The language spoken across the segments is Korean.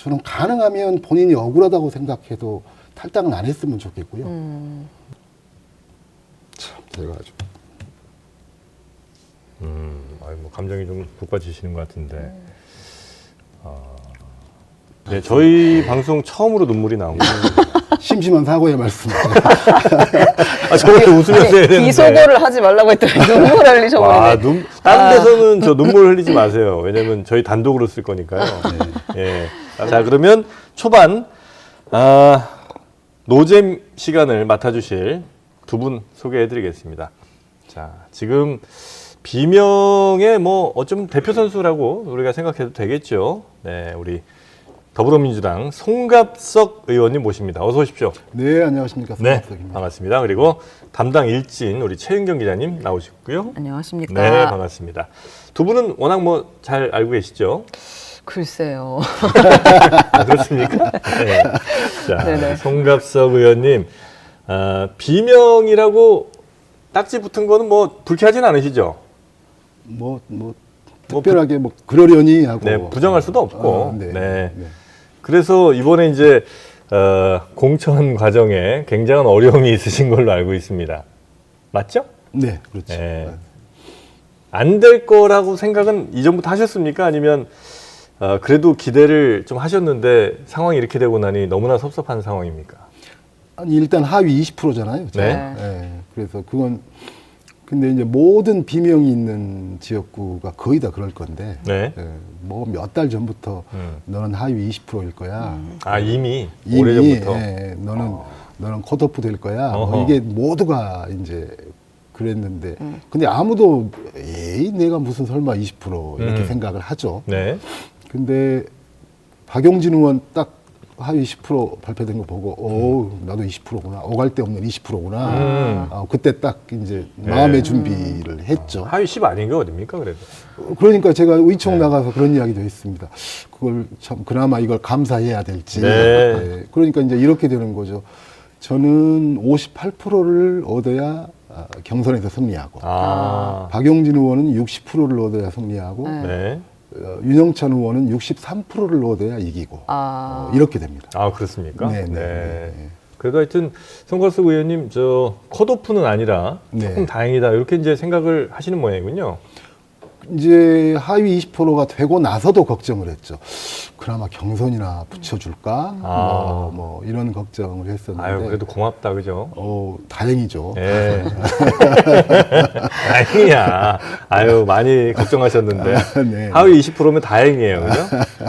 저는 가능하면 본인이 억울하다고 생각해도 탈당은 안 했으면 좋겠고요. 참 제가 아주 뭐 감정이 좀 북받치시는 것 같은데. 네, 저희 방송 처음으로 눈물이 나온 거예요. 심심한 사고의 말씀. 저번에 웃으면서 해야 되는데. 비속어를 하지 말라고 했더니 눈물 흘리셔버리네. 다른 데서는 저 눈물 흘리지 마세요. 왜냐면 저희 단독으로 쓸 거니까요. 예. 자, 그러면 초반 노잼 시간을 맡아주실 두 분 소개해드리겠습니다. 자, 지금 비명의 뭐 어쩜 대표 선수라고 우리가 생각해도 되겠죠. 네, 우리 더불어민주당 송갑석 의원님 모십니다. 어서 오십시오. 네, 안녕하십니까. 네, 송갑석입니다. 반갑습니다. 그리고 담당 일진 우리 최윤경 기자님 나오셨고요. 안녕하십니까. 네, 반갑습니다. 두 분은 워낙 뭐 잘 알고 계시죠? 글쎄요. 그렇습니까? 네. 자, 네네. 송갑석 의원님, 비명이라고 딱지 붙은 거는 뭐 불쾌하진 않으시죠? 특별하게 뭐 그러려니 하고. 네, 부정할 수도 없고. 네. 네. 그래서 이번에 이제 공천 과정에 굉장한 어려움이 있으신 걸로 알고 있습니다. 맞죠? 네, 그렇죠. 네. 안 될 거라고 생각은 이전부터 하셨습니까? 아니면 그래도 기대를 좀 하셨는데 상황이 이렇게 되고 나니 너무나 섭섭한 상황입니까? 아니, 일단 하위 20%잖아요. 네. 네. 그래서 그건 근데 이제 모든 비명이 있는 지역구가 거의 다 그럴 건데. 네. 뭐 몇 달 전부터 너는 하위 20%일 거야. 이미 이미 오래전부터. 너는 컷오프 될 거야. 뭐 어허. 이게 모두가 이제 그랬는데, 근데 아무도 에이 내가 무슨 설마 20% 이렇게 생각을 하죠. 네. 근데 박용진 의원 딱 하위 10% 발표된 거 보고, 오, 나도 20%구나. 오갈 데 없는 20%구나. 그때 딱 이제 마음의 준비를 했죠. 하위 10 아닌 게 어딥니까, 그래도? 그러니까 제가 의총 나가서 그런 이야기도 했습니다. 그걸 참 그나마 이걸 감사해야 될지. 네. 그러니까 이제 이렇게 되는 거죠. 저는 58%를 얻어야 경선에서 승리하고, 박용진 의원은 60%를 얻어야 승리하고, 네. 윤영찬 의원은 63%를 얻어야 이기고, 이렇게 됩니다. 그렇습니까? 네, 네. 그래도 하여튼 송갑석 의원님 저 컷오프는 아니라 조금 네. 다행이다 이렇게 이제 생각을 하시는 모양이군요. 이제 하위 20%가 되고 나서도 걱정을 했죠. 그나마 경선이나 붙여줄까? 뭐 이런 걱정을 했었는데. 그래도 고맙다, 그죠? 다행이죠. 네. 다행이야. 많이 걱정하셨는데. 네. 하위 20%면 다행이에요, 그죠?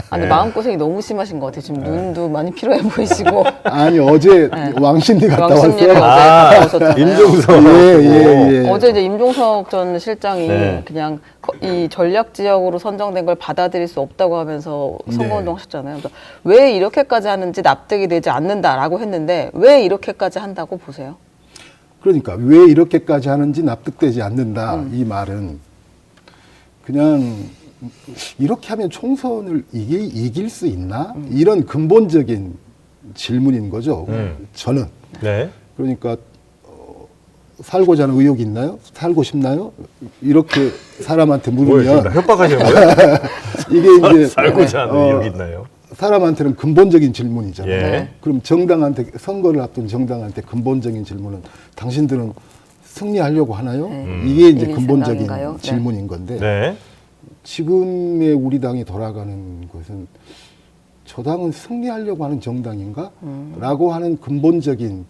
아니, 네. 마음고생이 너무 심하신 것 같아요. 지금 눈도 많이 피로해 보이시고. 아니, 어제 왕십리 갔다 왕십리를 왔어요. 어제 갔다 오셨잖아요. 임종석. 예. 어제 이제 임종석 전 실장이 네. 그냥 이 전략 지역으로 선정된 걸 받아들일 수 없다고 하면서 선거운동 하셨잖아요. 그래서 왜 이렇게까지 하는지 납득이 되지 않는다라고 했는데 왜 이렇게까지 한다고 보세요? 그러니까 왜 이렇게까지 하는지 납득되지 않는다. 이 말은 그냥 이렇게 하면 총선을 이길 수 있나? 이런 근본적인 질문인 거죠. 저는. 네. 그러니까 살고자 하는 의욕이 있나요? 살고 싶나요? 이렇게 사람한테 물으면 협박하시는 거예요? 이게 이제 살고자 하는 의욕이 있나요? 사람한테는 근본적인 질문이잖아요. 예. 그럼 정당한테 선거를 앞둔 정당한테 근본적인 질문은 당신들은 승리하려고 하나요? 이게 이제 이미 근본적인 생각인가요? 네. 질문인 건데 네. 지금의 우리 당이 돌아가는 것은 저 당은 승리하려고 하는 정당인가? 라고 하는 근본적인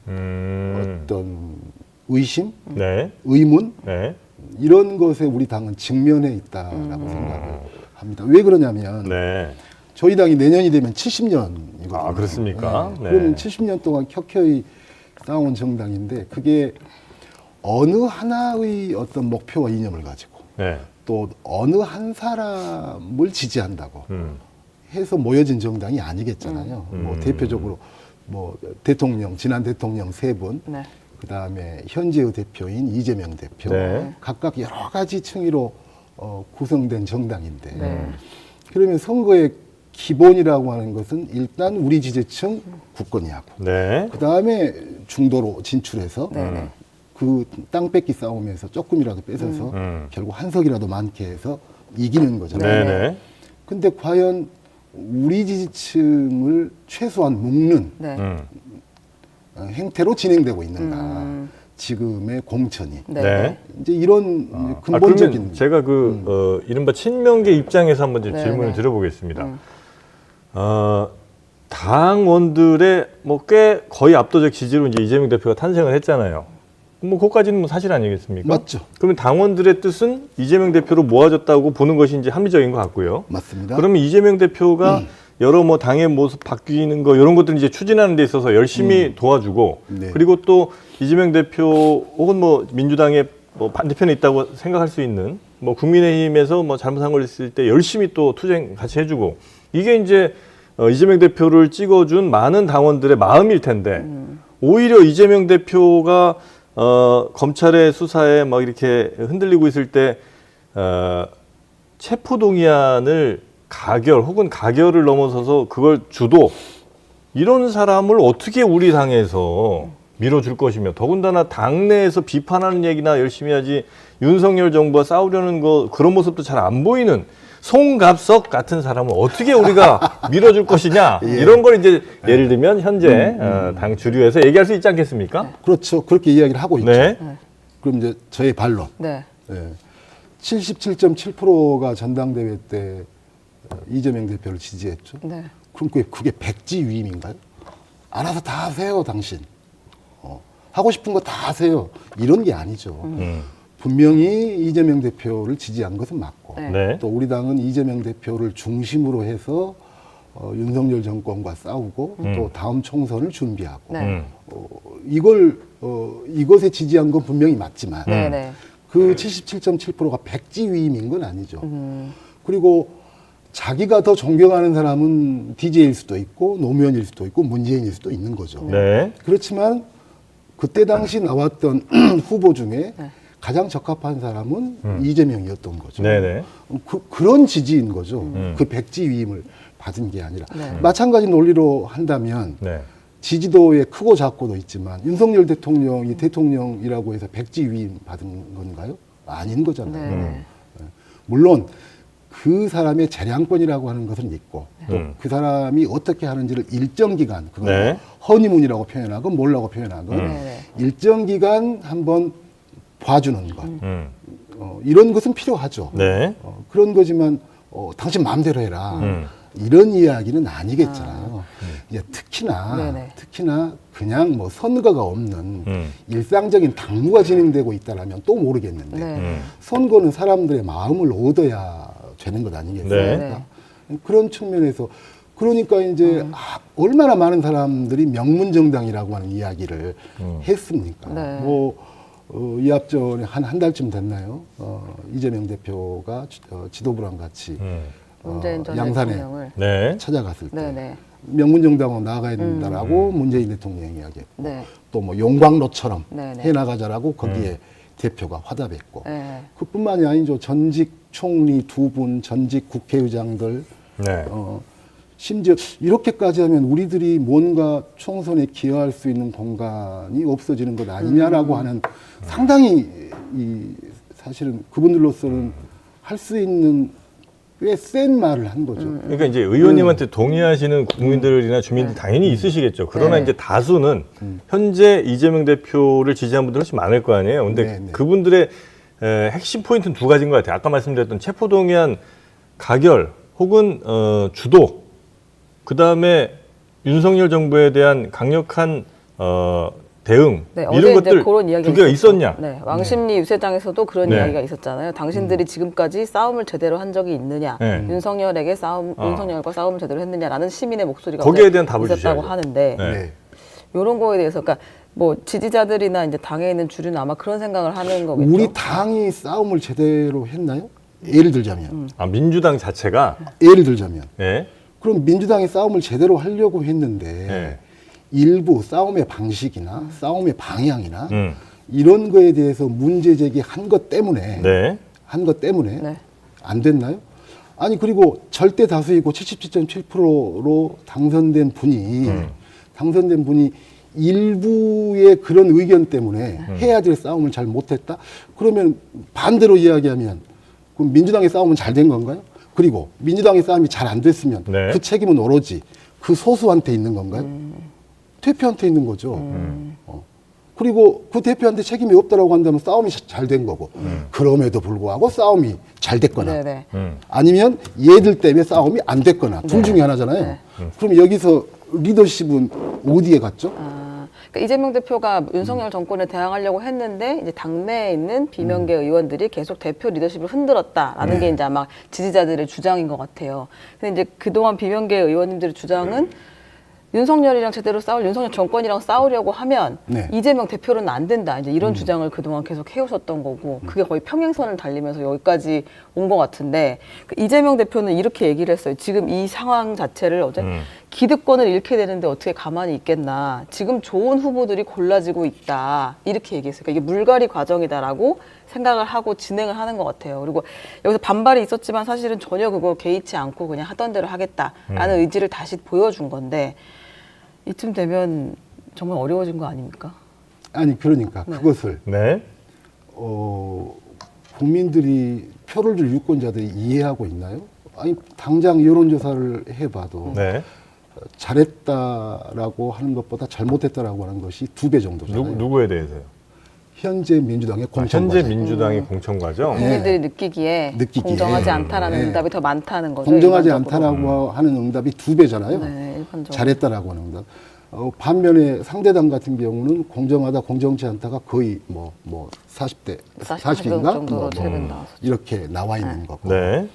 어떤 의심, 네. 의문 네. 이런 것에 우리 당은 직면해 있다라고 생각을 합니다. 왜 그러냐면 네. 저희 당이 내년이 되면 70년이거든요. 그렇습니까? 네. 그러면 70년 동안 켜켜이 싸운 정당인데 그게 어느 하나의 어떤 목표와 이념을 가지고 네. 또 어느 한 사람을 지지한다고 해서 모여진 정당이 아니겠잖아요. 뭐 대표적으로 뭐 대통령, 지난 대통령 세 분, 네. 그 다음에 현재의 대표인 이재명 대표, 네. 각각 여러 가지 층위로 구성된 정당인데, 네. 그러면 선거의 기본이라고 하는 것은 일단 우리 지지층 굳건히 하고, 네. 그 다음에 중도로 진출해서 그 땅 뺏기 싸움에서 조금이라도 뺏어서 결국 한 석이라도 많게 해서 이기는 거잖아요. 네. 근데 과연 우리 지지층을 최소한 묶는 네. 행태로 진행되고 있는가. 지금의 공천이. 네. 네. 이제 이런 이제 그러면 근본적인 제가 이른바 친명계 입장에서 한번 좀 네, 질문을 네. 드려보겠습니다. 당원들의 뭐 꽤 거의 압도적 지지로 이제 이재명 대표가 탄생을 했잖아요. 뭐 그것까지는 뭐 사실 아니겠습니까? 맞죠. 그러면 당원들의 뜻은 이재명 대표로 모아졌다고 보는 것이 이제 합리적인 것 같고요. 맞습니다. 그러면 이재명 대표가 여러 뭐 당의 모습 바뀌는 거 이런 것들 이제 추진하는 데 있어서 열심히 도와주고 네. 그리고 또 이재명 대표 혹은 뭐 민주당의 뭐 반대편에 있다고 생각할 수 있는 뭐 국민의힘에서 뭐 잘못한 걸 있을 때 열심히 또 투쟁 같이 해주고 이게 이제 이재명 대표를 찍어준 많은 당원들의 마음일 텐데 오히려 이재명 대표가 검찰의 수사에 막 이렇게 흔들리고 있을 때 체포동의안을 가결 혹은 가결을 넘어서서 그걸 주도 이런 사람을 어떻게 우리 당에서 밀어줄 것이며 더군다나 당내에서 비판하는 얘기나 열심히 하지 윤석열 정부와 싸우려는 거 그런 모습도 잘 안 보이는 송갑석 같은 사람을 어떻게 우리가 밀어줄 것이냐 이런 걸 이제 예를 들면 현재 당 주류에서 얘기할 수 있지 않겠습니까? 그렇죠. 그렇게 이야기를 하고 있죠. 네. 그럼 이제 저의 반론. 네. 77.7%가 전당대회 때 이재명 대표를 지지했죠. 네. 그럼 그게 백지위임인가요? 알아서 다 하세요, 당신. 하고 싶은 거 다 하세요. 이런 게 아니죠. 분명히 이재명 대표를 지지한 것은 맞고 네. 네. 또 우리 당은 이재명 대표를 중심으로 해서 윤석열 정권과 싸우고 또 다음 총선을 준비하고 네. 이것에 지지한 건 분명히 맞지만 네. 네. 그 77.7%가 백지위임인 건 아니죠. 그리고 자기가 더 존경하는 사람은 DJ일 수도 있고 노무현일 수도 있고 문재인일 수도 있는 거죠. 네. 그렇지만 그때 당시 나왔던 후보 중에 가장 적합한 사람은 이재명이었던 거죠. 네네. 그런 지지인 거죠. 그 백지위임을 받은 게 아니라. 네. 마찬가지 논리로 한다면 네. 지지도에 크고 작고도 있지만 윤석열 대통령이 대통령이라고 해서 백지위임 받은 건가요? 아닌 거잖아요. 네. 물론 그 사람의 재량권이라고 하는 것은 있고 또 그 사람이 어떻게 하는지를 일정 기간 그걸 네. 허니문이라고 표현하건 뭐라고 표현하건 네. 일정 기간 한번 봐주는 것 이런 것은 필요하죠. 네. 그런 거지만 당신 마음대로 해라. 이런 이야기는 아니겠잖아요. 이제 특히나 그냥 뭐 선거가 없는 일상적인 당무가 진행되고 있다라면 또 모르겠는데 네. 선거는 사람들의 마음을 얻어야 되는 것 아니겠습니까? 그런 측면에서 그러니까 이제 얼마나 많은 사람들이 명문정당이라고 하는 이야기를 했습니까? 네. 이 앞전에 한 달쯤 됐나요? 이재명 대표가 지도부랑 같이 문재인 전 양산에 대통령을. 네. 찾아갔을 때 네네. 명문정당으로 나아가야 된다라고 문재인 대통령이 이야기했고 네. 또 뭐 용광로처럼 네네. 해나가자라고 거기에 대표가 화답했고 네. 그뿐만이 아니죠. 전직 총리 2분, 전직 국회의장들 네. 심지어 이렇게까지 하면 우리들이 뭔가 총선에 기여할 수 있는 공간이 없어지는 것 아니냐라고 하는 상당히 사실은 그분들로서는 할 수 있는 꽤 센 말을 한 거죠. 그러니까 이제 의원님한테 동의하시는 국민들이나 주민들 당연히 있으시겠죠. 그러나 네. 이제 다수는 현재 이재명 대표를 지지한 분들 훨씬 많을 거 아니에요. 근데 네, 네. 그분들의 핵심 포인트는 두 가지인 것 같아요. 아까 말씀드렸던 체포동의안 가결 혹은 주도, 그 다음에 윤석열 정부에 대한 강력한 대응 네, 이런 어제 이제 것들 그런 이야기가 두 개가 있었죠. 있었냐? 네, 왕십리 유세장에서도 그런 네. 이야기가 있었잖아요. 당신들이 지금까지 싸움을 제대로 한 적이 있느냐, 네. 윤석열과 싸움을 제대로 했느냐라는 시민의 목소리가 거기에 어제 대한 답을 있었다고 주셔야죠. 하는데 네. 네. 이런 거에 대해서 그러니까 뭐 지지자들이나 이제 당에 있는 주류는 아마 그런 생각을 하는 거겠죠. 우리 당이 싸움을 제대로 했나요? 예를 들자면 민주당 자체가 네. 그럼 민주당이 싸움을 제대로 하려고 했는데 네. 일부 싸움의 방식이나 싸움의 방향이나 이런 거에 대해서 문제 제기한 것 때문에 네. 네. 안 됐나요? 아니 그리고 절대 다수이고 77.7%로 당선된 분이 일부의 그런 의견 때문에 해야 될 싸움을 잘 못했다? 그러면 반대로 이야기하면 그럼 민주당의 싸움은 잘 된 건가요? 그리고 민주당의 싸움이 잘 안 됐으면 네. 그 책임은 오로지 그 소수한테 있는 건가요? 대표한테 있는 거죠. 그리고 그 대표한테 책임이 없다라고 한다면 싸움이 잘 된 거고 그럼에도 불구하고 싸움이 잘 됐거나 네네. 아니면 얘들 때문에 싸움이 안 됐거나 둘 중에 하나잖아요. 네. 그럼 여기서 리더십은 어디에 갔죠? 그러니까 이재명 대표가 윤석열 정권에 대항하려고 했는데 이제 당내에 있는 비명계 의원들이 계속 대표 리더십을 흔들었다라는 게 이제 아마 지지자들의 주장인 것 같아요. 근데 이제 그동안 비명계 의원님들의 주장은 윤석열이랑 제대로 윤석열 정권이랑 싸우려고 하면 네. 이재명 대표로는 안 된다. 이제 이런 주장을 그동안 계속 해오셨던 거고 그게 거의 평행선을 달리면서 여기까지 온 것 같은데 그 이재명 대표는 이렇게 얘기를 했어요. 지금 이 상황 자체를 어제 기득권을 잃게 되는데 어떻게 가만히 있겠나. 지금 좋은 후보들이 골라지고 있다. 이렇게 얘기했어요. 그러니까 이게 물갈이 과정이다라고 생각을 하고 진행을 하는 것 같아요. 그리고 여기서 반발이 있었지만 사실은 전혀 그거 개의치 않고 그냥 하던 대로 하겠다라는 의지를 다시 보여준 건데 이쯤 되면 정말 어려워진 거 아닙니까? 아니 그러니까 그것을 네. 국민들이 표를 줄 유권자들이 이해하고 있나요? 아니 당장 여론조사를 해봐도 네. 잘했다라고 하는 것보다 잘못했다라고 하는 것이 2배 정도잖아요. 누구에 대해서요? 현재 민주당의 공천 현재 과정. 민주당의 공천 과정. 국민들이 느끼기에 공정하지 않다라는 네. 응답이 더 많다는 거죠. 공정하지 일반적으로. 않다라고 하는 응답이 2배잖아요. 네, 일반적으로. 잘했다라고 하는 응답. 반면에 상대당 같은 경우는 공정하다, 공정치 않다가 거의 뭐 40대, 40인가? 정도로 최근 나왔었죠. 이렇게 나와 있는 거고. 네.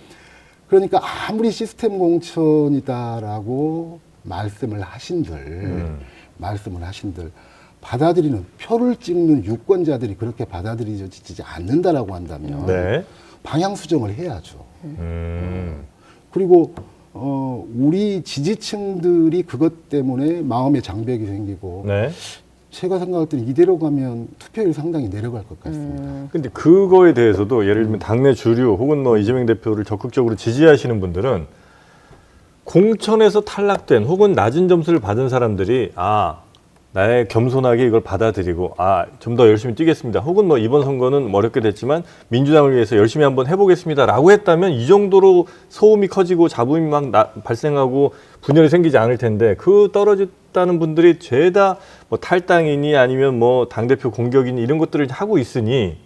그러니까 아무리 시스템 공천이다라고 말씀을 하신들 받아들이는 표를 찍는 유권자들이 그렇게 받아들이지 않는다라고 한다면 네. 방향 수정을 해야죠. 그리고 우리 지지층들이 그것 때문에 마음의 장벽이 생기고 네. 제가 생각할 때는 이대로 가면 투표율이 상당히 내려갈 것 같습니다. 근데 그거에 대해서도 예를 들면 당내 주류 혹은 뭐 이재명 대표를 적극적으로 지지하시는 분들은 공천에서 탈락된 혹은 낮은 점수를 받은 사람들이 나의 겸손하게 이걸 받아들이고 좀 더 열심히 뛰겠습니다. 혹은 뭐 이번 선거는 어렵게 됐지만 민주당을 위해서 열심히 한번 해보겠습니다라고 했다면 이 정도로 소음이 커지고 잡음이 막 발생하고 분열이 생기지 않을 텐데 그 떨어졌다는 분들이 죄다 뭐 탈당이니 아니면 뭐 당대표 공격이니 이런 것들을 하고 있으니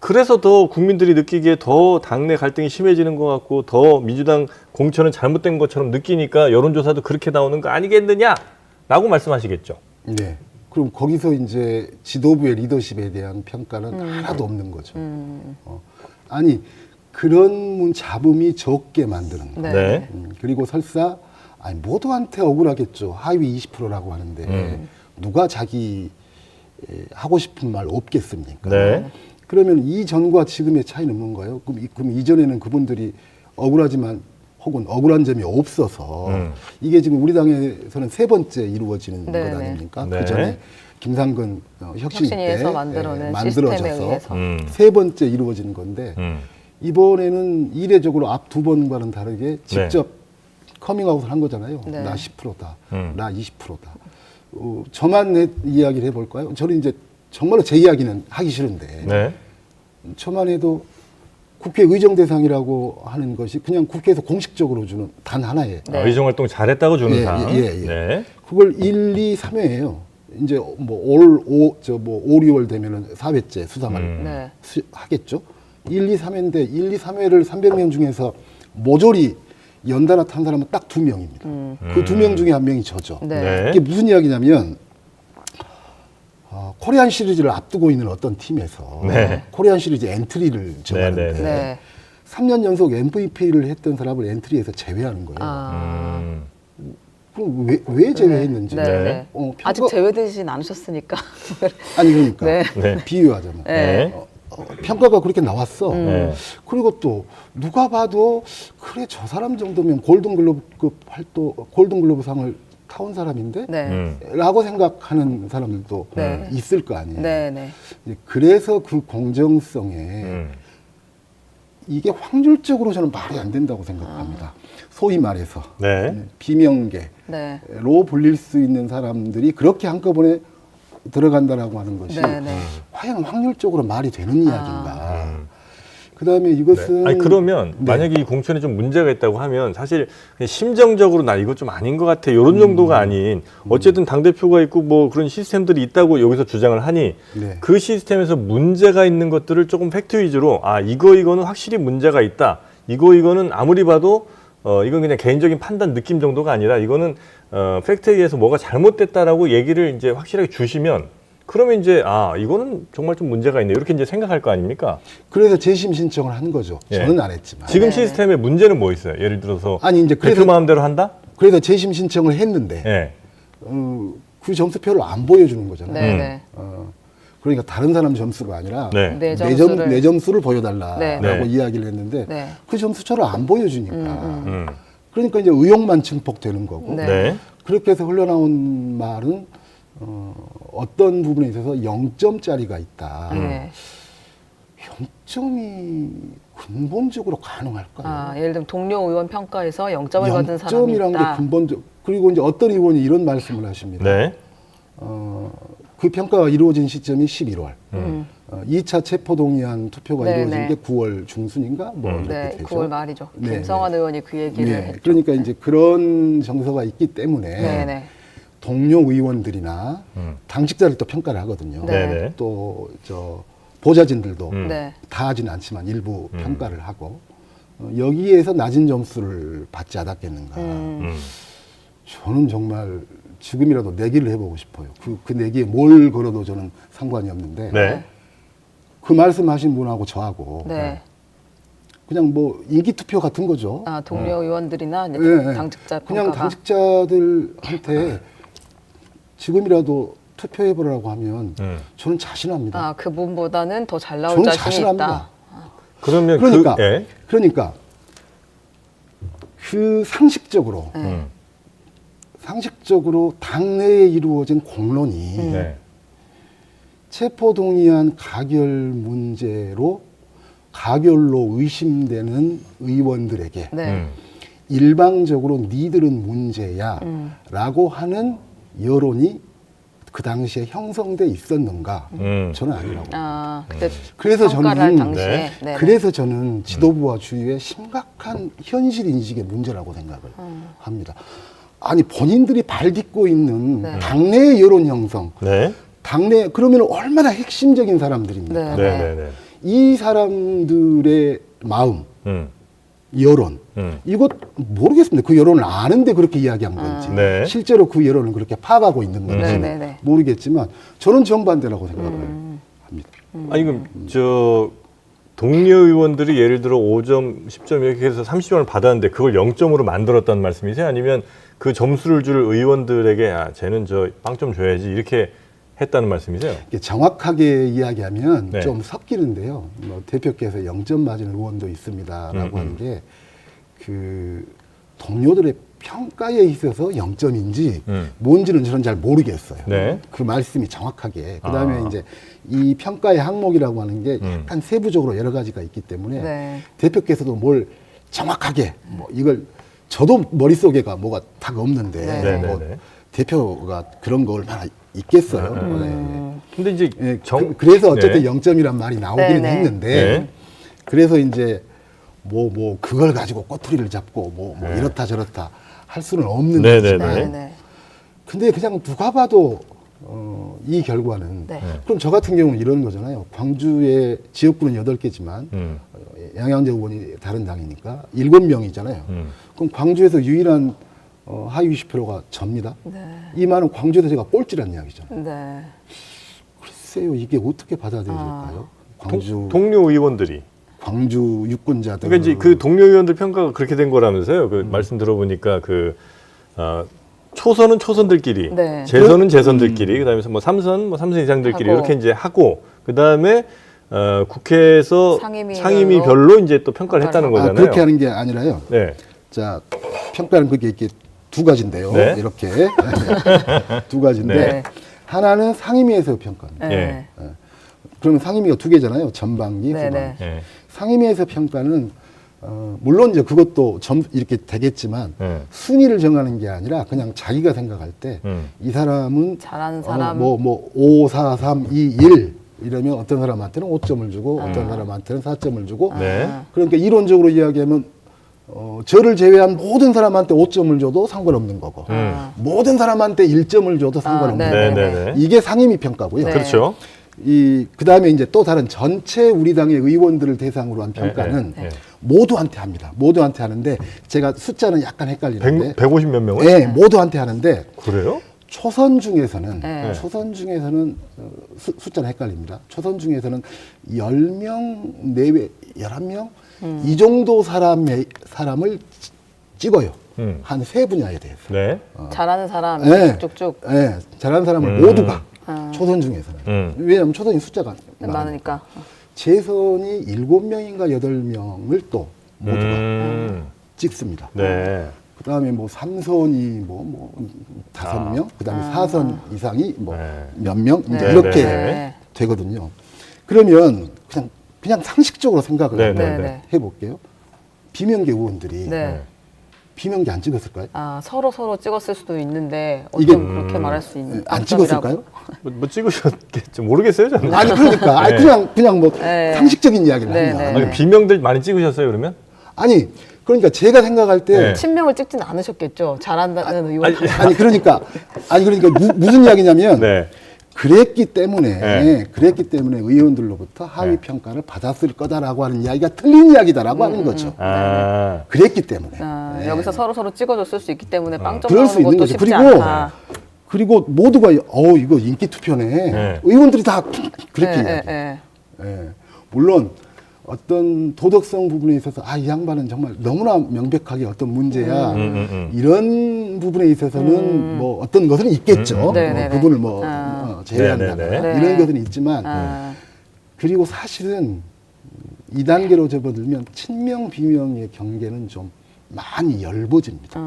그래서 더 국민들이 느끼기에 더 당내 갈등이 심해지는 것 같고 더 민주당 공천은 잘못된 것처럼 느끼니까 여론조사도 그렇게 나오는 거 아니겠느냐라고 말씀하시겠죠. 네. 그럼 거기서 이제 지도부의 리더십에 대한 평가는 하나도 없는 거죠. 아니 그런 잡음이 적게 만드는 거. 네. 네. 그리고 설사 모두한테 억울하겠죠. 하위 20%라고 하는데 누가 자기 하고 싶은 말 없겠습니까? 네. 그러면 이전과 지금의 차이는 뭔가요? 그럼 이전에는 그분들이 억울하지만 혹은 억울한 점이 없어서 이게 지금 우리 당에서는 3번째 이루어지는 네, 것 네. 아닙니까? 네. 그 전에 김상근 혁신 때 혁신위에서 만들어낸 시스템에 만들어져서 의해서. 3번째 이루어지는 건데 이번에는 이례적으로 앞 2번과는 다르게 직접 커밍아웃을 한 거잖아요. 네. 나 10%다. 나 20%다. 저만 내 이야기를 해볼까요? 저는 이제 정말로 제 이야기는 하기 싫은데 네. 저만 해도 국회 의정 대상이라고 하는 것이 그냥 국회에서 공식적으로 주는 단 하나의 의정 활동 잘했다고 주는 예, 상. 예, 예. 네. 그걸 1, 2, 3회예요. 이제 뭐 5, 6월 되면은 4회째 수상을 네. 하겠죠. 1, 2, 3회인데 1, 2, 3회를 300명 중에서 모조리 연달아 탄 사람은 딱 2명입니다. 그 2명 중에 1명이 저죠. 네. 네. 이게 무슨 이야기냐면 코리안 시리즈를 앞두고 있는 어떤 팀에서 네. 코리안 시리즈 엔트리를 정하는데 네, 네. 3년 연속 MVP를 했던 사람을 엔트리에서 제외하는 거예요. 그럼 왜 제외했는지. 네. 네. 아직 제외되진 않으셨으니까. 아니 그러니까 네. 네. 비유하자면 네. 평가가 그렇게 나왔어. 네. 그리고 또 누가 봐도 그래 저 사람 정도면 골든글로브상을 타온 사람인데 네. 라고 생각하는 사람들도 네. 있을 거 아니에요. 네. 네. 그래서 그 공정성에 이게 확률적으로 저는 말이 안 된다고 생각합니다. 소위 말해서 네. 비명계로 네. 불릴 수 있는 사람들이 그렇게 한꺼번에 들어간다라고 하는 것이 네. 네. 과연 확률적으로 말이 되는 이야기인가. 그다음에 이것은 아니 그러면 네. 만약에 이 공천에 좀 문제가 있다고 하면 사실 그냥 심정적으로 나 이거 좀 아닌 것 같아 이런 정도가 아닌 어쨌든 당 대표가 있고 뭐 그런 시스템들이 있다고 여기서 주장을 하니 네. 그 시스템에서 문제가 있는 것들을 조금 팩트 위주로 아 이거는 확실히 문제가 있다 이거는 아무리 봐도 이건 그냥 개인적인 판단 느낌 정도가 아니라 이거는 팩트에 의해서 뭐가 잘못됐다라고 얘기를 이제 확실하게 주시면. 그러면 이제 이거는 정말 좀 문제가 있네 이렇게 이제 생각할 거 아닙니까? 그래서 재심 신청을 한 거죠. 예. 저는 안 했지만. 지금 네네. 시스템의 문제는 뭐 있어요? 예를 들어서 아니 이제 대표 마음대로 한다? 그래서 재심 신청을 했는데 예. 그 점수표를 안 보여주는 거잖아요. 네네. 그러니까 다른 사람 점수가 아니라 네. 내 점수를. 내 점수를 보여달라라고 네. 네. 이야기를 했는데 네. 그 점수표를 안 보여주니까 음. 그러니까 이제 의혹만 증폭되는 거고 네. 네. 그렇게 해서 흘러나온 말은 어떤 부분에 있어서 0점짜리가 있다. 네. 0점이 근본적으로 가능할까요? 예를 들면 동료 의원 평가에서 0점을 받은 사람이 0점이란 게 있다. 근본적. 그리고 이제 어떤 의원이 이런 말씀을 하십니다. 네. 그 평가가 이루어진 시점이 11월. 음. 2차 체포동의안 투표가 네, 이루어진 네. 게 9월 중순인가? 뭐 이렇게 네, 되죠. 9월 말이죠. 네, 김성환 의원이 그 얘기를 네. 했죠. 그러니까 이제 그런 정서가 있기 때문에 네, 네. 동료 의원들이나 당직자를 또 평가를 하거든요. 네. 네. 또 저 보좌진들도 네. 다 하지는 않지만 일부 평가를 하고 여기에서 낮은 점수를 받지 않았겠는가. 저는 정말 지금이라도 내기를 해보고 싶어요. 그 내기에 뭘 걸어도 저는 상관이 없는데 네. 그 말씀하신 분하고 저하고 네. 그냥 뭐 인기 투표 같은 거죠. 동료 의원들이나 이제 네. 당직자 그냥 평가가 당직자들한테 지금이라도 투표해보라고 하면 저는 자신합니다. 그분보다는 더 잘 나올 저는 자신이 자신합니다. 있다. 그러면 그러니까 예. 그러니까 그 상식적으로 네. 상식적으로 당내에 이루어진 공론이 네. 체포동의안 가결 문제로 가결로 의심되는 의원들에게 네. 일방적으로 니들은 문제야라고 하는 여론이 그 당시에 형성돼 있었는가? 저는 아니라고. 그때 그래서 평가를 할 저는 당시에 네. 네. 그래서 저는 지도부와 주위의 심각한 현실 인식의 문제라고 생각을 합니다. 아니 본인들이 발 딛고 있는 네. 당내의 여론 형성, 네. 당내 그러면 얼마나 핵심적인 사람들입니까? 네. 네. 네. 네. 이 사람들의 마음, 여론, 이거 모르겠습니다. 그 여론을 아는데 그렇게 이야기한 건지, 네. 실제로 그 여론을 그렇게 파악하고 있는 건지 네, 네, 네. 모르겠지만 저는 정반대라고 생각을 합니다. 아니 그럼 저 동료 의원들이 예를 들어 5점, 10점 이렇게 해서 30점을 받았는데 그걸 0점으로 만들었다는 말씀이세요? 아니면 그 점수를 줄 의원들에게 쟤는 저 빵점 줘야지 이렇게 했다는 말씀이세요? 이게 정확하게 이야기하면 네. 좀 섞이는데요. 뭐 대표께서 0점 맞은 의원도 있습니다라고 하는 게 그 동료들의 평가에 있어서 0점인지 뭔지는 저는 잘 모르겠어요. 네. 그 말씀이 정확하게. 그다음에 이제 이 평가의 항목이라고 하는 게 약간 세부적으로 여러 가지가 있기 때문에 네. 대표께서도 뭘 정확하게 뭐 이걸 저도 머릿속에가 뭐가 딱 없는데 네. 뭐 네, 네. 대표가 그런 거 얼마나 있겠어요. 네. 근데 이제 예, 정 그래서 어쨌든 네. 0점이란 말이 나오기는 네, 네. 했는데 네. 그래서 이제 뭐 그걸 가지고 꼬투리를 잡고 뭐 네. 이렇다 저렇다 할 수는 없는 네, 네, 거지만 네. 네. 근데 그냥 누가 봐도 이 결과는 네. 그럼 저 같은 경우는 이런 거잖아요. 광주의 지역구는 8개지만 양양재 의원이 다른 당이니까 7명이잖아요. 그럼 광주에서 유일한 하위 20%가 접니다. 네. 이 말은 광주에서 제가 꼴찌란 이야기잖아요. 네. 글쎄요, 이게 어떻게 받아들여질까요? 동료 의원들이 광주 유권자들. 그러니까 이제 그 동료 의원들 평가가 그렇게 된 거라면서요. 그 말씀 들어보니까 그 초선은 초선들끼리, 네. 재선은 재선들끼리, 그다음에 뭐 삼선 이상들끼리 하고. 이렇게 이제 하고 그다음에 국회에서 상임위별로 상임위별로 이제 또 평가를 했다는 거잖아요. 그렇게 하는 게 아니라요. 네. 자, 평가는 그게 이렇게 두 가지인데요. 네. 이렇게 두 가지인데 네. 하나는 상임위에서 평가입니다. 네. 예. 그러면 상임위가 두 개잖아요. 전반기, 네, 후반기. 네. 예. 상임위에서 평가는 물론 이제 그것도 이렇게 되겠지만 네. 순위를 정하는 게 아니라 그냥 자기가 생각할 때 이 사람은 잘하는 사람. 5, 4, 3, 2, 1 이러면 어떤 사람한테는 5점을 주고 어떤 사람한테는 4점을 주고 네. 그러니까 이론적으로 이야기하면 저를 제외한 모든 사람한테 5점을 줘도 상관없는 거고 모든 사람한테 1점을 줘도 상관없는 네, 거고 네, 네. 이게 상임위 평가고요. 네. 그렇죠. 그다음에 이제 또 다른 전체 우리 당의 의원들을 대상으로 한 평가는 네. 모두한테 합니다. 모두한테 하는데 제가 숫자는 약간 헷갈리는데 150 몇 명을? 네, 모두한테 하는데 그래요? 초선 중에서는 네. 숫자는 헷갈립니다. 초선 중에서는 10명 내외 11명 이 정도 사람을 찍어요. 한 세 분야에 대해서. 네. 잘하는 사람 네. 쭉쭉 네, 잘하는 사람을 모두가 아. 초선 중에서는. 왜냐하면 초선이 숫자가 많으니까. 재선이 7명인가 8명을 또 모두가 찍습니다. 네. 그다음에 뭐 3선이 뭐 5명, 그다음에 4선 이상이 뭐 네. 몇 명 이제 네, 이렇게 네. 되거든요. 그러면 그냥 상식적으로 생각을 네, 한번 네, 네. 해볼게요. 비명계 의원들이 네. 비명계 안 찍었을까요? 아, 서로 찍었을 수도 있는데 이게 어쩜 그렇게 말할 수 있는 안 단점이라고. 찍었을까요? 뭐 찍으셨겠죠. 모르겠어요, 저는. 아니 그러니까 아니, 그냥 뭐 네. 상식적인 이야기를 네, 하면 네. 아니, 비명들 많이 찍으셨어요, 그러면? 아니 그러니까 제가 생각할 때 네. 친명을 찍진 않으셨겠죠. 잘한다는 의원. 아니 그러니까 무슨 이야기냐면 네. 그랬기 때문에 네. 의원들로부터 하위 평가를 받았을 거다라고 하는 이야기가 틀린 이야기다라고 하는 거죠. 아. 그랬기 때문에. 아, 여기서 서로 찍어줬을 수 있기 때문에 빵점 그럴 수 나오는 있는 것도 거죠. 쉽지 그리고 않다. 그리고 모두가 이거 인기 투표네. 네. 의원들이 다 그렇게 네, 이야기해요. 네, 예. 물론 어떤 도덕성 부분에 있어서 이 양반은 정말 너무나 명백하게 어떤 문제야. 이런 부분에 있어서는 뭐 어떤 것은 있겠죠. 네, 네, 네. 그분을 제외한다거나 네, 네, 네. 이런 것은 있지만 아, 그리고 사실은 2단계로 접어들면 친명 비명의 경계는 좀 많이 엷어집니다.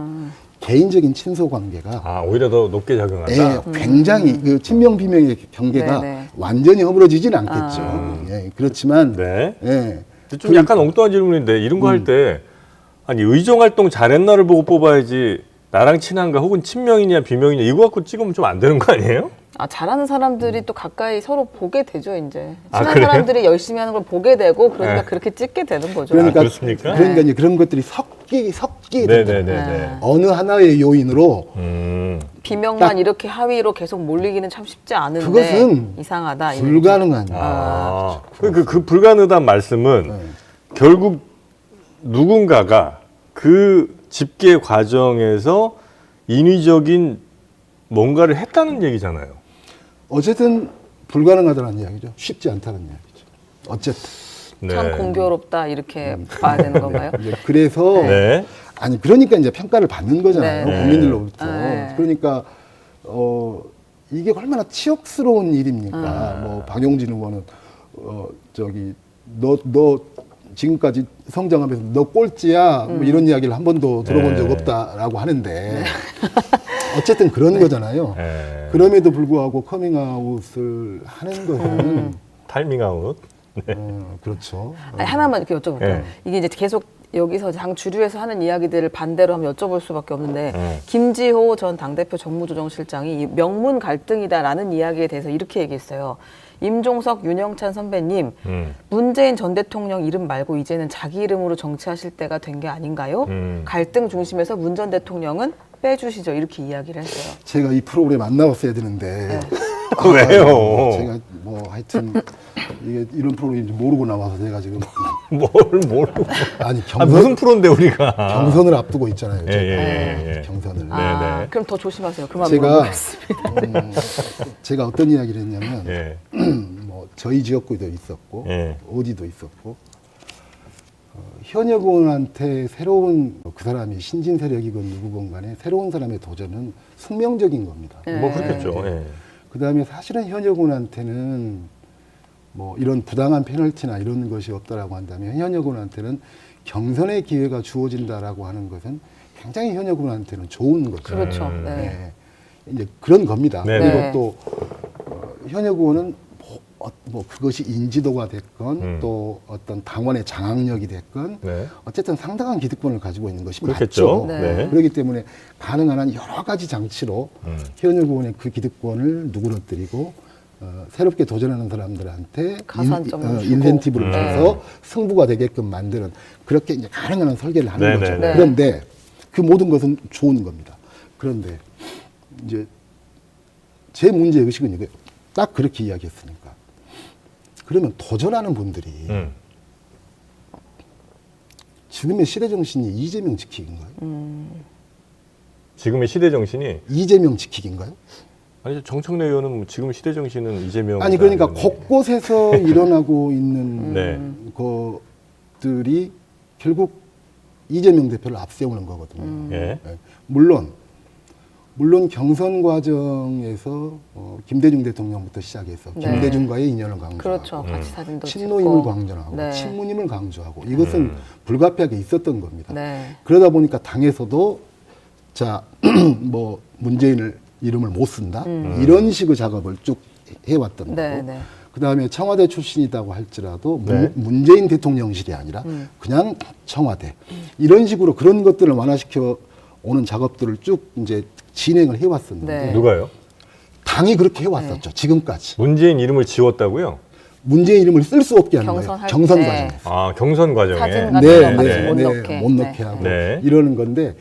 개인적인 친소 관계가 아, 오히려 더 높게 작용한다? 예, 굉장히 그 친명 비명의 경계가 네네. 완전히 허물어지진 않겠죠. 예, 그렇지만 네. 예, 좀 약간 엉뚱한 질문인데 이런 거 할 때 아니 의정 활동 잘했나를 보고 뽑아야지 나랑 친한가 혹은 친명이냐 비명이냐 이거 갖고 찍으면 좀 안 되는 거 아니에요? 아, 잘하는 사람들이 또 가까이 서로 보게 되죠, 이제. 아, 친한 그래요? 사람들이 열심히 하는 걸 보게 되고, 그러니까 네. 그렇게 찍게 되는 거죠. 그러니까 그렇습니까? 그러니까 이제 그런 것들이 섞이게 네네네. 됩니다. 네. 어느 하나의 요인으로 비명만 이렇게 하위로 계속 몰리기는 참 쉽지 않은데 그것은 이상하다. 이런 불가능한 아, 그 불가능하다는 말씀은 결국 누군가가 그 집계 과정에서 인위적인 뭔가를 했다는 얘기잖아요. 어쨌든 불가능하다는 이야기죠. 쉽지 않다는 이야기죠. 어쨌든 참 네. 공교롭다 이렇게 봐야 되는 건가요? 이제 그래서 네. 아니 그러니까 이제 평가를 받는 거잖아요. 네. 국민들로부터. 네. 그러니까 이게 얼마나 치욕스러운 일입니까? 뭐 박용진 의원은 너 지금까지 성장하면서 너 꼴찌야 뭐 이런 이야기를 한 번도 들어본 적 없다라고 하는데 어쨌든 그런 거잖아요. 네. 그럼에도 불구하고 커밍아웃을 하는 것은 타이밍아웃. 그렇죠. 아니, 하나만 이렇게 여쭤볼게요. 네. 이게 이제 계속 여기서 당 주류에서 하는 이야기들을 반대로 한번 여쭤볼 수밖에 없는데 네. 김지호 전 당대표 정무조정실장이 이 명문 갈등이다라는 이야기에 대해서 이렇게 얘기했어요. 임종석, 윤영찬 선배님, 문재인 전 대통령 이름 말고 이제는 자기 이름으로 정치하실 때가 된 게 아닌가요? 갈등 중심에서 문 전 대통령은 빼주시죠. 이렇게 이야기를 했어요. 제가 이 프로그램 안 나왔어야 되는데 왜요? 제가 뭐 하여튼 이게 이런 프로그램인지 모르고 나와서 제가 지금 뭘 모르고. 아니 아, 무슨 프로인데 우리가. 경선을 앞두고 있잖아요. 예, 제가. 예, 예. 경선을. 아, 네. 그럼 더 조심하세요. 그만 제가 물어보겠습니다. 제가 어떤 이야기를 했냐면 예. 뭐 저희 지역구도 있었고 예. 어디도 있었고 현역 의원한테 새로운 그 사람이 신진 세력이건 누구건 간에 새로운 사람의 도전은 숙명적인 겁니다. 뭐 그렇겠죠. 예. 그 다음에 사실은 현역 의원한테는 뭐 이런 부당한 페널티나 이런 것이 없다라고 한다면 현역 의원한테는 경선의 기회가 주어진다라고 하는 것은 굉장히 현역 의원한테는 좋은 거죠. 그렇죠. 네. 네. 이제 그런 겁니다. 네. 그리고 네. 또 현역 의원은 뭐 그것이 인지도가 됐건 또 어떤 당원의 장악력이 됐건 네. 어쨌든 상당한 기득권을 가지고 있는 것이 그렇겠죠. 맞죠. 네. 그렇기 때문에 가능한 한 여러 가지 장치로 현역 의원의 그 기득권을 누그러뜨리고 새롭게 도전하는 사람들한테 가산점을 주고. 인센티브를 줘서 승부가 되게끔 만드는 그렇게 이제 가능한 설계를 하는 네네. 거죠. 네. 그런데 그 모든 것은 좋은 겁니다. 그런데 이제 제 문제 의식은 이게 딱 그렇게 이야기했으니까 그러면 도전하는 분들이 지금의 시대 정신이 이재명 지키기인가요? 지금의 시대 정신이 이재명 지키기인가요? 아니 정청래 의원은 뭐 지금 시대 정신은 이재명 아니 그러니까 곳곳에서 일어나고 있는 네. 것들이 결국 이재명 대표를 앞세우는 거거든요. 예. 네. 물론 경선 과정에서 김대중 대통령부터 시작해서 네. 김대중과의 인연을 강조하고 그렇죠. 같이 사진도 친노임을 찍고. 강조하고 네. 친문임을 강조하고 이것은 불가피하게 있었던 겁니다. 네. 그러다 보니까 당에서도 자 뭐 문재인을 이름을 못 쓴다 이런 식의 작업을 쭉 해왔던 네, 거고 네. 그다음에 청와대 출신이라고 할지라도 네. 문재인 대통령실이 아니라 그냥 청와대 이런 식으로 그런 것들을 완화시켜 오는 작업들을 쭉 이제 진행을 해왔었는데 네. 누가요? 당이 그렇게 해왔었죠 지금까지 문재인 이름을 지웠다고요? 문재인 이름을 쓸 수 없게 하는 거예요 경선할 경선 때. 과정에서 아 경선 과정에 사진 같은 거 같이 못 넣게. 못 넣게 하고 네. 이러는 건데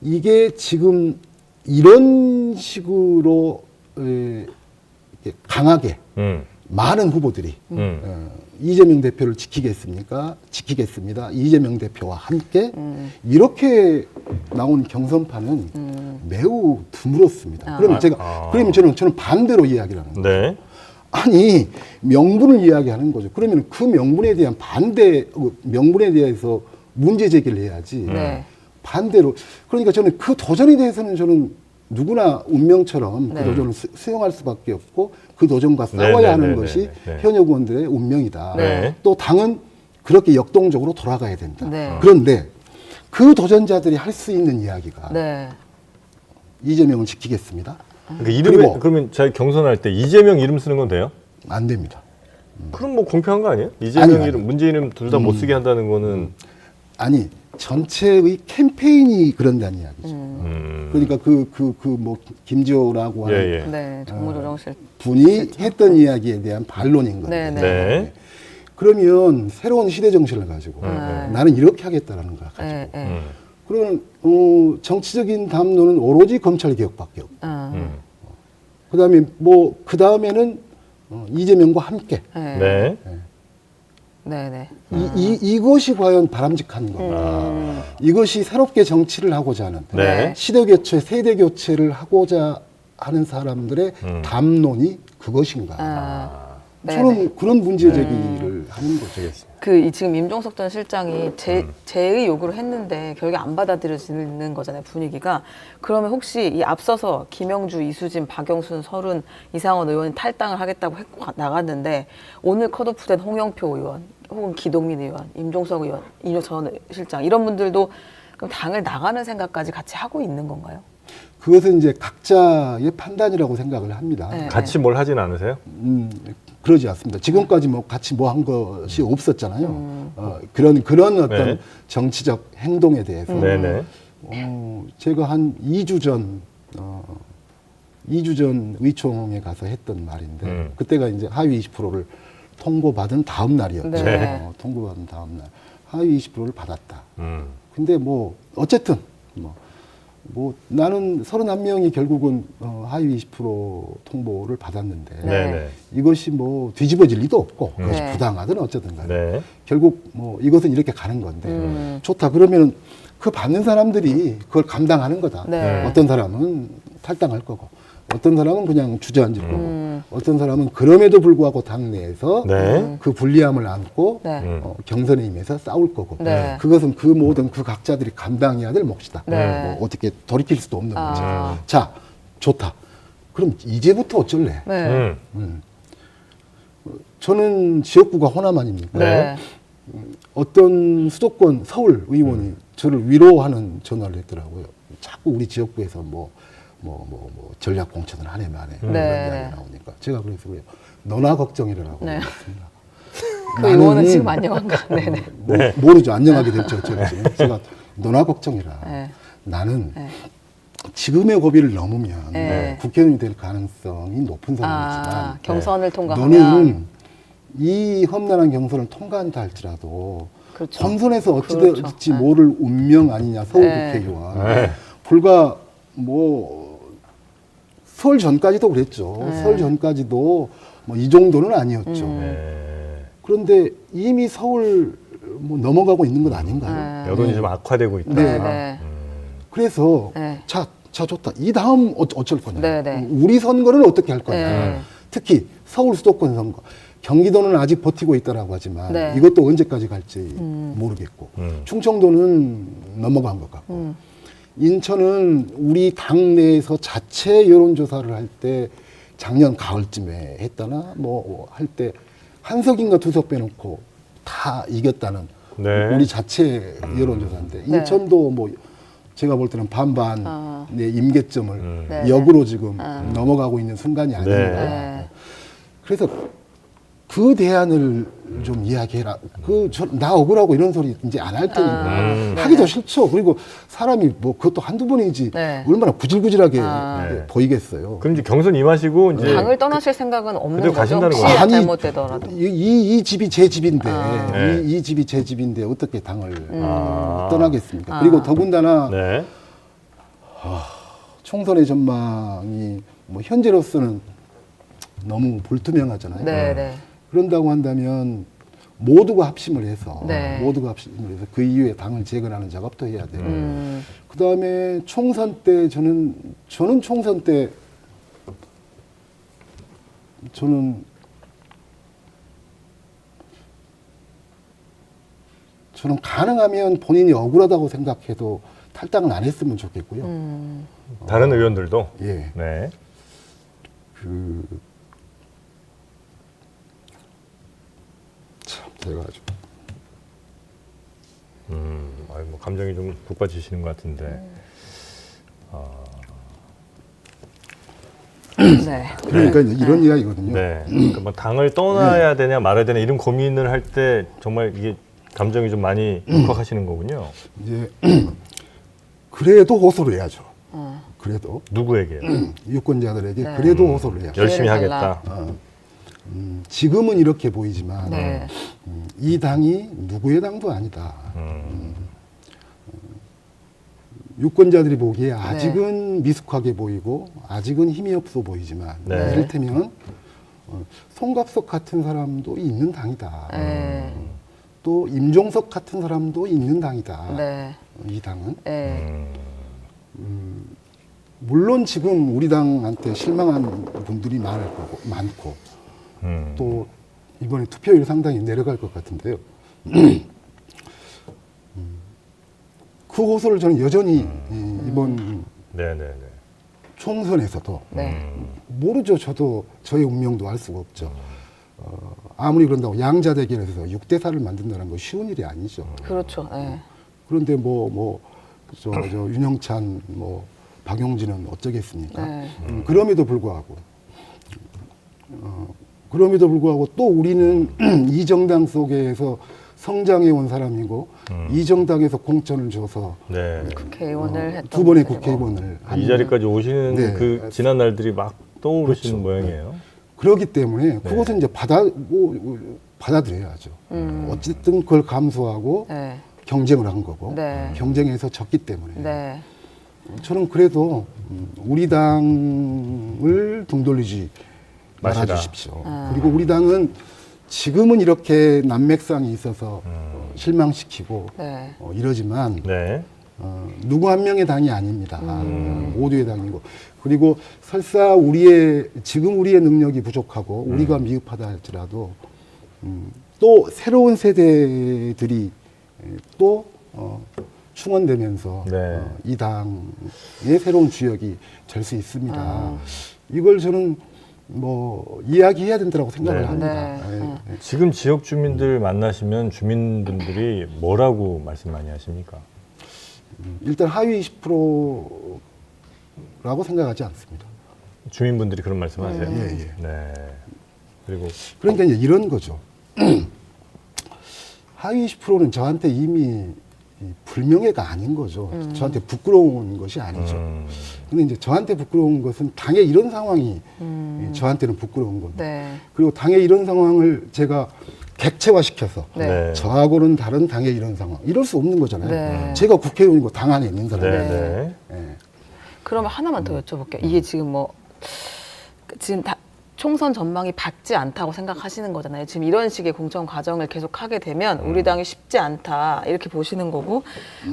이게 지금 이런 식으로 이렇게 강하게 많은 후보들이 이재명 대표를 지키겠습니까? 지키겠습니다. 이재명 대표와 함께 이렇게 나온 경선판은 매우 드물었습니다. 그러면 그러면 저는 반대로 이야기를 하는 거예요. 네. 아니 명분을 이야기하는 거죠. 그러면 그 명분에 대한 명분에 대해서 문제 제기를 해야지. 네. 반대로 그러니까 저는 그 도전에 대해서는 저는 누구나 운명처럼 네. 그 도전을 수용할 수밖에 없고 그 도전과 네, 싸워야 네, 하는 네, 것이 네, 네. 현역 의원들의 운명이다. 네. 또 당은 그렇게 역동적으로 돌아가야 된다. 네. 그런데 그 도전자들이 할 수 있는 이야기가 네. 이재명을 지키겠습니다. 그러니까 이름에 그리고- 그러면 자기 경선할 때 이재명 이름 쓰는 건 돼요? 안 됩니다. 그럼 뭐 공평한 거 아니에요? 이재명 아니. 이름, 문재인 이름 둘 다 못 쓰게 한다는 거는 아니 전체의 캠페인이 그런다는 이야기죠. 그러니까 뭐 김지호라고 하는 예, 예. 네. 정무조정실. 분이 했던 이야기에 대한 반론인 건데. 네, 네. 그러면 새로운 시대 정신을 가지고 나는 이렇게 하겠다라는 걸 가지고 네. 네. 그러면 정치적인 담론은 오로지 검찰 개혁밖에 없고 그다음에 그 다음에는 이재명과 함께 네. 네. 네. 네. 이것이 과연 바람직한 건가? 이것이 새롭게 정치를 하고자 하는 네. 시대 교체, 세대 교체를 하고자 하는 사람들의 담론이 그것인가? 네. 저는 그런 문제 제기를 하는 거죠. 지금 임종석 전 실장이 제의 요구를 했는데 결국에 안 받아들여지는 거잖아요, 분위기가. 그러면 혹시 이 앞서서 김영주, 이수진, 박영순, 설훈, 이상원 의원이 탈당을 하겠다고 했고 나갔는데 오늘 컷오프된 홍영표 의원, 혹은 기동민 의원, 임종석 의원, 이뇨 전 실장 이런 분들도 그럼 당을 나가는 생각까지 같이 하고 있는 건가요? 그것은 이제 각자의 판단이라고 생각을 합니다. 네. 같이 뭘 하진 않으세요? 그러지 않습니다. 지금까지 뭐 같이 뭐 한 것이 없었잖아요. 그런 어떤 네. 정치적 행동에 대해서 네네. 제가 한 2주 전 의총에 가서 했던 말인데 그때가 이제 하위 20%를 통보받은 다음 날이었죠. 네. 통보받은 다음 날 하위 20%를 받았다. 음. 근데 뭐 어쨌든 뭐 나는 31명이 결국은 하위 20% 통보를 받았는데 네네. 이것이 뭐 뒤집어질 리도 없고 그것이 네. 부당하든 어쨌든 간에 네. 결국 뭐 이것은 이렇게 가는 건데 좋다 그러면 그 받는 사람들이 그걸 감당하는 거다. 네. 어떤 사람은 탈당할 거고 어떤 사람은 그냥 주저앉을 거고 어떤 사람은 그럼에도 불구하고 당내에서 네. 그 불리함을 안고 네. 경선에 임해서 싸울 거고 네. 그것은 그 모든 그 각자들이 감당해야 될 몫이다. 네. 뭐 어떻게 돌이킬 수도 없는 거지. 아. 자, 좋다. 그럼 이제부터 어쩔래? 네. 저는 지역구가 호남 아닙니까? 네. 어떤 수도권 서울 의원이 저를 위로하는 전화를 했더라고요. 자꾸 우리 지역구에서 뭐 전략 공천을 하네 마네 그런 네. 이야기 나오니까 제가 그래서 그래요. 너나 걱정이라고 네. 했습니다. 그 의원은 지금 안녕한가? 네네. 모르죠. 안녕하게 될지 어쩔지. 제가 너나 걱정이라. 네. 나는 네. 지금의 고비를 넘으면 네. 국회의원이 될 가능성이 높은 사람이지만 경선을 통과하면 너는 이 험난한 경선을 통과한다 할지라도 그렇죠. 본선에서 어찌 그렇죠. 될지 모를 운명 아니냐 서울 네. 국회의원 네. 불과 뭐 설 전까지도 그랬죠. 네. 설 전까지도 뭐 이 정도는 아니었죠. 네. 그런데 이미 서울 뭐 넘어가고 있는 것 아닌가요? 여론이 좀 악화되고 있다. 네. 네. 그래서 네. 자 좋다. 이 다음 어쩔 거냐? 네, 네. 우리 선거는 어떻게 할 거냐? 네. 특히 서울 수도권 선거. 경기도는 아직 버티고 있다라고 하지만 네. 이것도 언제까지 갈지 모르겠고 충청도는 넘어간 것 같고 인천은 우리 당내에서 자체 여론조사를 할 때 작년 가을쯤에 했다나 뭐 할 때 한석인가 두석 빼놓고 다 이겼다는 네. 우리 자체 여론조사인데 인천도 뭐 제가 볼 때는 반반의 임계점을 네. 역으로 지금 넘어가고 있는 순간이 아닌가. 네. 그래서 그 대안을 좀 이야기해라. 나 억울하고 이런 소리 이제 안 할 테니까. 하기도 싫죠. 그리고 사람이 뭐 그것도 한두 번이지 네. 얼마나 구질구질하게 네. 보이겠어요. 그럼 이제 경선 임하시고 이제 당을 떠나실 생각은 없는 그대로 거죠? 가신다는 혹시 거예요? 아니, 잘못되더라도. 이 집이 제 집인데 네. 이 집이 제 집인데 어떻게 당을 아. 떠나겠습니까? 그리고 더군다나 네. 총선의 전망이 뭐 현재로서는 너무 불투명하잖아요. 네, 네. 그런다고 한다면 모두가 합심을 해서 네. 그 이후에 당을 재건하는 작업도 해야 돼요. 그 다음에 총선 때 저는 총선 때 저는 가능하면 본인이 억울하다고 생각해도 탈당을 안 했으면 좋겠고요. 다른 의원들도 예. 네. 참 제가 아주 뭐 감정이 좀 북받치시는 것 같은데. 네. 그러니까 이제 이런 이야기거든요. 네. 그러니까 뭐 당을 떠나야 되냐 말아야 되냐 이런 고민을 할 때 정말 이게 감정이 좀 많이 울컥하시는 거군요. 이제 그래도 호소를 해야죠. 그래도 누구에게요? 유권자들에게 네. 그래도 호소를 해야죠. 열심히 기회를 달라. 하겠다. 지금은 이렇게 보이지만 네. 이 당이 누구의 당도 아니다. 유권자들이 보기에 아직은 미숙하게 보이고 아직은 힘이 없어 보이지만 네. 이를테면 송갑석 같은 사람도 있는 당이다. 네. 또 임종석 같은 사람도 있는 당이다. 네. 이 당은 네. 물론 지금 우리 당한테 실망한 분들이 많고 또 이번에 투표율이 상당히 내려갈 것 같은데요. 그 호소를 저는 여전히 이번 네네네. 총선에서도 네. 모르죠. 저도 저의 운명도 알 수가 없죠. 아무리 그런다고 양자 대결에서 6대4를 만든다는 건 쉬운 일이 아니죠. 그렇죠. 네. 그런데 저 윤영찬 박용진은 어쩌겠습니까? 네. 그럼에도 불구하고 또 우리는 이 정당 속에서 성장해 온 사람이고 이 정당에서 공천을 줘서 네. 국회의원을 했던 두 번의 분들이고. 국회의원을 한 이 자리까지 오시는 네. 그 지난 날들이 막 떠오르시는 그렇죠. 모양이에요. 그렇기 때문에 그것은 이제 받아들여야죠. 어쨌든 그걸 감수하고 네. 경쟁을 한 거고 네. 경쟁에서 졌기 때문에 네. 저는 그래도 우리 당을 등 돌리지 마시라. 말아주십시오. 그리고 우리 당은 지금은 이렇게 난맥상이 있어서 실망시키고 네. 이러지만 네. 누구 한 명의 당이 아닙니다. 모두의 당이고 그리고 설사 지금 우리의 능력이 부족하고 우리가 미흡하다 할지라도 또 새로운 세대들이 또 충원되면서 네. 이 당의 새로운 주역이 될 수 있습니다. 이걸 저는 이야기해야 된다고 생각을 네. 합니다. 네. 예, 예. 지금 지역 주민들 만나시면 주민분들이 뭐라고 말씀 많이 하십니까? 일단 하위 20%라고 생각하지 않습니다. 주민분들이 그런 말씀하세요. 예, 예. 네. 그리고 그러니까 이제 이런 거죠. 하위 20%는 저한테 이미 이 불명예가 아닌 거죠. 저한테 부끄러운 것이 아니죠. 근데 이제 저한테 부끄러운 것은 당에 이런 상황이 저한테는 부끄러운 겁니다. 네. 그리고 당에 이런 상황을 제가 객체화시켜서 네. 네. 저하고는 다른 당의 이런 상황 이럴 수 없는 거잖아요. 네. 제가 국회의원이고 당 안에 있는 사람이에요. 네. 네. 예. 그러면 하나만 더 여쭤볼게요. 이게 지금 뭐 지금 총선 전망이 밝지 않다고 생각하시는 거잖아요. 지금 이런 식의 공천 과정을 계속 하게 되면 우리 당이 쉽지 않다 이렇게 보시는 거고,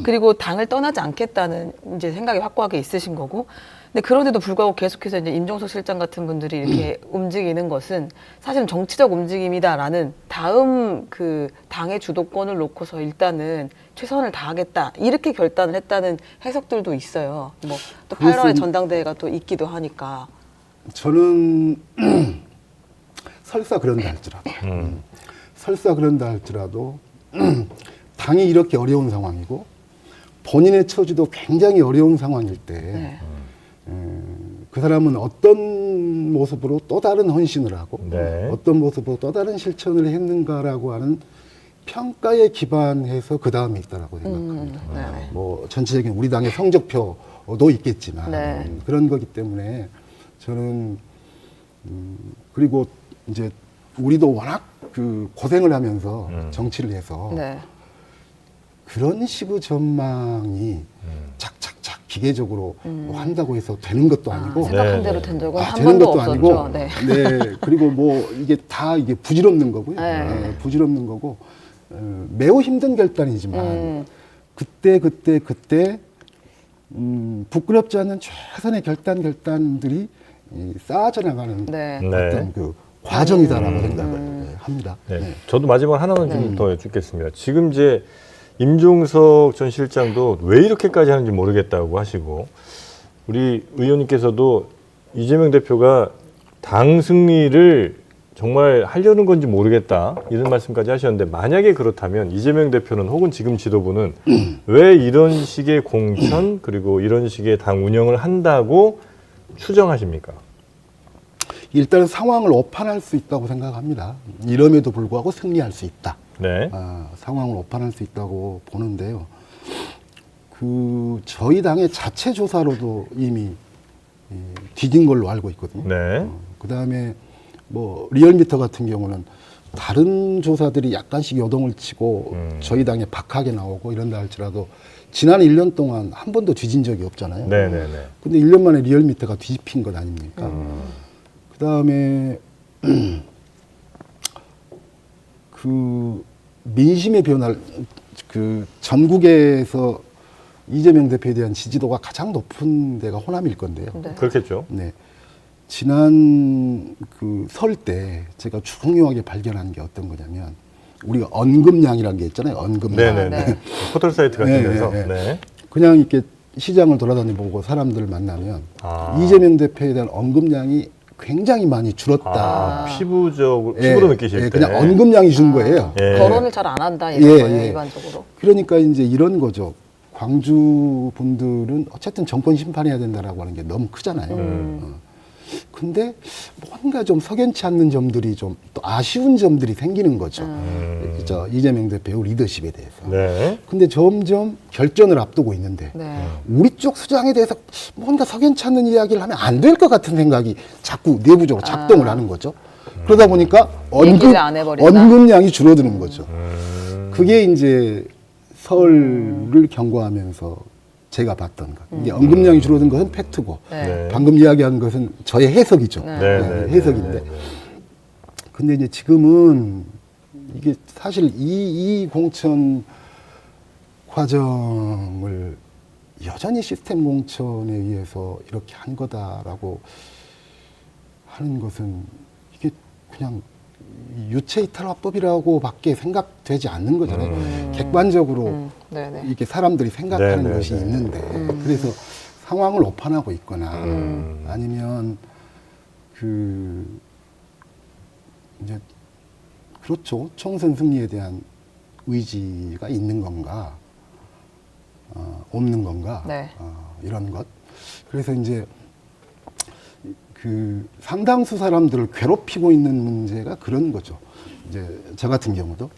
그리고 당을 떠나지 않겠다는 이제 생각이 확고하게 있으신 거고. 근데 그런데도 불구하고 계속해서 이제 임종석 실장 같은 분들이 이렇게 움직이는 것은 사실은 정치적 움직임이다라는 다음 그 당의 주도권을 놓고서 일단은 최선을 다하겠다 이렇게 결단을 했다는 해석들도 있어요. 뭐 또 8월에 전당대회가 또 있기도 하니까. 저는 설사 그런다 할지라도 설사 그런다 할지라도 당이 이렇게 어려운 상황이고 본인의 처지도 굉장히 어려운 상황일 때 네. 그 사람은 어떤 모습으로 또 다른 헌신을 하고 네. 어떤 모습으로 또 다른 실천을 했는가라고 하는 평가에 기반해서 그 다음에 있다라고 생각합니다. 네. 뭐 전체적인 우리 당의 성적표도 있겠지만 네. 그런 거기 때문에 저는 그리고 이제 우리도 워낙 그 고생을 하면서 정치를 해서 네. 그런 식의 전망이 착착착 기계적으로 뭐 한다고 해서 되는 것도 아니고 생각한 네. 대로 된 적은 한 되는 번도 것도 없었죠. 아니고 네. 네 그리고 뭐 이게 다 이게 부질없는 거고요. 네. 부질없는 거고 매우 힘든 결단이지만 그때 부끄럽지 않은 최선의 결단들이 쌓아져 나가는 네. 어떤 그 과정이다라고 생각을 합니다. 네. 네. 저도 마지막 하나는 좀 더 여쭙겠습니다. 지금 이제 임종석 전 실장도 왜 이렇게까지 하는지 모르겠다고 하시고, 우리 의원님께서도 이재명 대표가 당 승리를 정말 하려는 건지 모르겠다 이런 말씀까지 하셨는데, 만약에 그렇다면 이재명 대표는 혹은 지금 지도부는 왜 이런 식의 공천 그리고 이런 식의 당 운영을 한다고 추정하십니까? 일단은 상황을 오판할 수 있다고 생각합니다. 이럼에도 불구하고 승리할 수 있다. 네. 상황을 오판할 수 있다고 보는데요. 저희 당의 자체 조사로도 이미 뒤진 걸로 알고 있거든요. 네. 그다음에 뭐 리얼미터 같은 경우는 다른 조사들이 약간씩 요동을 치고 저희 당에 박하게 나오고 이런다 할지라도 지난 1년 동안 한 번도 뒤진 적이 없잖아요. 네네네. 근데 1년 만에 리얼미터가 뒤집힌 것 아닙니까? 그다음에 그 민심의 변화를 전국에서 이재명 대표에 대한 지지도가 가장 높은 데가 호남일 건데요. 네. 그렇겠죠. 네. 지난 그 설 때 제가 중요하게 발견한 게 어떤 거냐면 우리가 언급량이라는 게 있잖아요. 언급량. 네네네. 네. 포털 사이트 같은 네, 데서. 네, 네. 네. 그냥 이렇게 시장을 돌아다니 보고 사람들을 만나면 아. 이재명 대표에 대한 언급량이 굉장히 많이 줄었다. 피부로 예, 느끼실 때. 그냥 언급량이 준 거예요. 예. 거론을 잘 안 한다 이런 예, 거예요, 예. 일반적으로. 그러니까 이제 이런 거죠. 광주 분들은 어쨌든 정권 심판해야 된다라고 하는 게 너무 크잖아요. 근데 뭔가 좀 석연치 않는 점들이 좀 또 아쉬운 점들이 생기는 거죠. 그죠? 이재명 대표 리더십에 대해서. 네. 근데 점점 결전을 앞두고 있는데 네. 우리 쪽 수장에 대해서 뭔가 석연치 않는 이야기를 하면 안 될 것 같은 생각이 자꾸 내부적으로 작동을 하는 거죠. 그러다 보니까 얘기를 안 해버린다. 언급량이 줄어드는 거죠. 그게 이제 설을 경과하면서 제가 봤던 것. 이게 언급량이 줄어든 것은 팩트고 네. 방금 이야기한 것은 저의 해석이죠. 네. 네. 해석인데. 근데 이제 지금은 이게 사실 이 공천 과정을 여전히 시스템 공천에 의해서 이렇게 한 거다라고 하는 것은 이게 그냥 유체이탈화법이라고밖에 생각되지 않는 거잖아요. 객관적으로 네네. 이렇게 사람들이 생각하는 네네네. 것이 있는데 그래서 상황을 오판하고 있거나 아니면 이제 그렇죠. 총선 승리에 대한 의지가 있는 건가 없는 건가 네. 이런 것. 그래서 이제 그 상당수 사람들을 괴롭히고 있는 문제가 그런 거죠. 이제 저 같은 경우도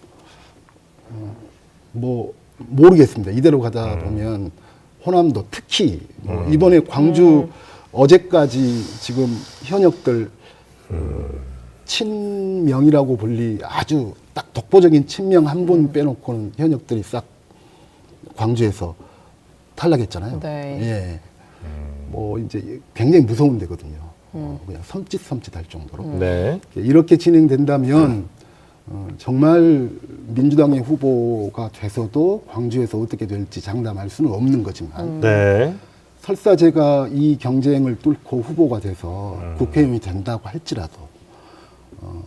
뭐 모르겠습니다. 이대로 가다 보면 호남도 특히 뭐 이번에 광주 어제까지 지금 현역들 친명이라고 불리 아주 딱 독보적인 친명 한 분 빼놓고는 현역들이 싹 광주에서 탈락했잖아요. 네. 예. 뭐 이제 굉장히 무서운 데거든요. 그냥 섬찟할 정도로. 네. 이렇게 진행된다면 정말 민주당의 후보가 돼서도 광주에서 어떻게 될지 장담할 수는 없는 거지만 네. 설사 제가 이 경쟁을 뚫고 후보가 돼서 국회의원이 된다고 할지라도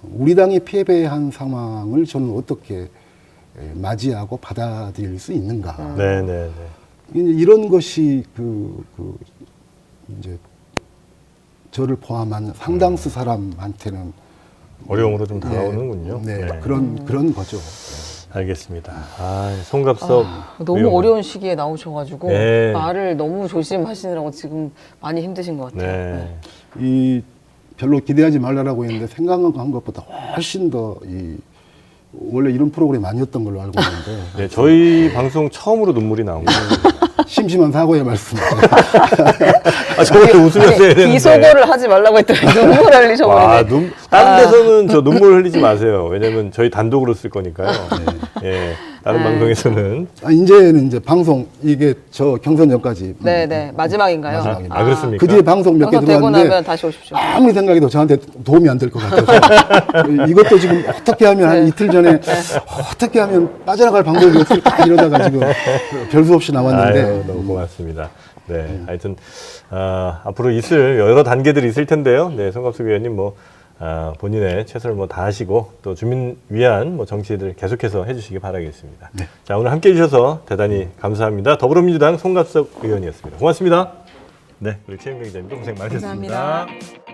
우리 당이 패배한 상황을 저는 어떻게 맞이하고 받아들일 수 있는가. 네, 네, 네. 이런 것이 이제 저를 포함한 상당수 사람한테는 어려움으로 좀 다가오는군요. 네, 네. 그런 거죠. 알겠습니다. 송갑석 너무 의원. 어려운 시기에 나오셔가지고 네. 말을 너무 조심하시느라고 지금 많이 힘드신 것 같아요. 네. 이 별로 기대하지 말라라고 했는데 생각한 것보다 훨씬 더 원래 이런 프로그램이 아니었던 걸로 알고 있는데 네, 저희 방송 처음으로 눈물이 나온 거예요. 심심한 사고의 말씀. 저번에 웃으면서 해야 되는데. 비속어를 하지 말라고 했더니 눈물 흘리셔버리네. 다른 데서는 저 눈물 흘리지 마세요. 왜냐면 저희 단독으로 쓸 거니까요. 예, 다른 방송에서는. 이제는 이제 방송 이게 저 경선 전까지 네네 마지막인가요? 마지막입니다. 그렇습니까? 그 뒤에 방송 몇 개 방송 되고 나면 들어왔는데 다시 오십시오. 아무리 생각해도 저한테 도움이 안 될 것 같아서 이것도 지금 어떻게 하면 한 이틀 전에 어떻게 하면 빠져나갈 방법이 없을까 이러다가 지금 별수 없이 나왔는데 아유, 너무 고맙습니다. 네, 하여튼 앞으로 있을 여러 단계들이 있을 텐데요. 네, 송갑석 의원님 본인의 최선을 다하시고 또 주민 위한 정치들 계속해서 해주시기 바라겠습니다. 네. 자, 오늘 함께해 주셔서 대단히 감사합니다. 더불어민주당 송갑석 의원이었습니다. 고맙습니다. 네, 우리 최영경 기자님도 고생 많으셨습니다. 감사합니다.